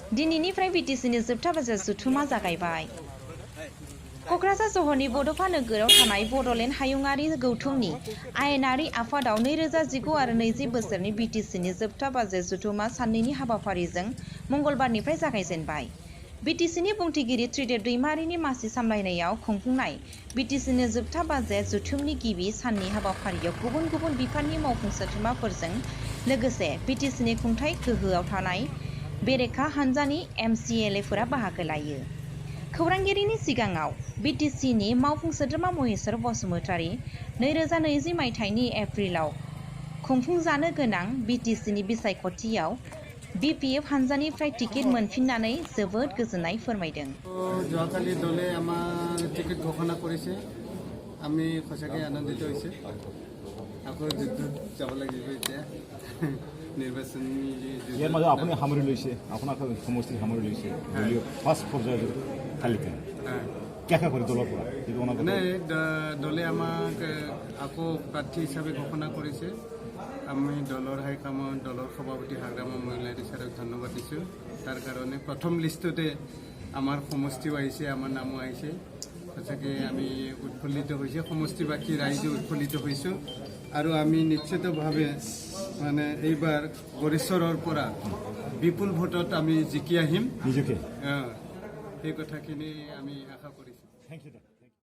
दिनैनिफ्राय बिटिसिनि जोबथा बाजार जथुमा जागायबाय। क'क्राझार सहरनि बड'फा नोगोराव थानाय बड'लेण्ड हायुङारि गौथुमनि आयेनारि आफादाव 2019 आरो 20 बोसोरनि बिटिसिनि जोबथा बाजेट जथुमा साननैनि हाबाफारिजों मंगलबारनिफ्राय जागायजेनबाय। बिटिसिनि बुंथिगिरि त्रिदेब दैमारिनि मासि सामलायनायाव खुंफुंनाय बिटिसिनि जोबथा बाजेट जथुमनि गिबि साननि हाबाफारियाव गुबुन गुबुन बिफाननि मावफुं सोद्रोमाफोरजों लोगोसे बिटिसिनि खुंथाय गोहोआव थानाय बेरेखा हान्जानि MCLAफोरा बाहागो लायो। खौरांगिरिनि सिगाङाव बिटिसिनि मावफुं सोद्रोमा महेश्वर बसुमतारी 2020 मायथाइनि एप्रिलाव खुंफुंजानो गोनां बिटिसिनि बिसायख'थियाव BPF हान्जानिफ्राय टिकेट मोनफिननानै जोबोद गोजोननाय फोरमायदों। যোৱাকালি দলে আমাৰ টিকেট ঘোষণা কৰিছে, আমি সঁচাকৈ আনন্দিত হৈছে। আকৌ যুদ্ধত যাব লাগিব এতিয়া নিৰ্বাচনী ইয়াৰ মাজত আপুনি সামৰি লৈছে, আপোনাক সমষ্টিত সামৰি লৈছে দলীয় ফাৰ্ষ্ট পৰ্যায়ৰ তালিকা কেকা কৰি দলৰ পৰা মানে দলে আমাক আকৌ প্ৰাৰ্থী হিচাপে ঘোষণা কৰিছে। আমি দলৰ হাইকমাণ্ড দলৰ সভাপতি হাগ্ৰামা মহিলাৰী ছাৰক ধন্যবাদ দিছোঁ। তাৰ কাৰণে প্ৰথম লিষ্টতে আমাৰ সমষ্টিও আহিছে, আমাৰ নামো আহিছে। সঁচাকৈ আমি উৎফুল্লিত হৈছোঁ, সমষ্টিবাসী ৰাইজে উৎফুল্লিত হৈছোঁ। আৰু আমি নিশ্চিতভাৱে মানে এইবাৰ গৰিশ্বৰৰ পৰা বিপুল ভোটত আমি জিকি আহিম নিজকে, সেই কথাখিনি আমি আশা কৰিছোঁ। Thank U.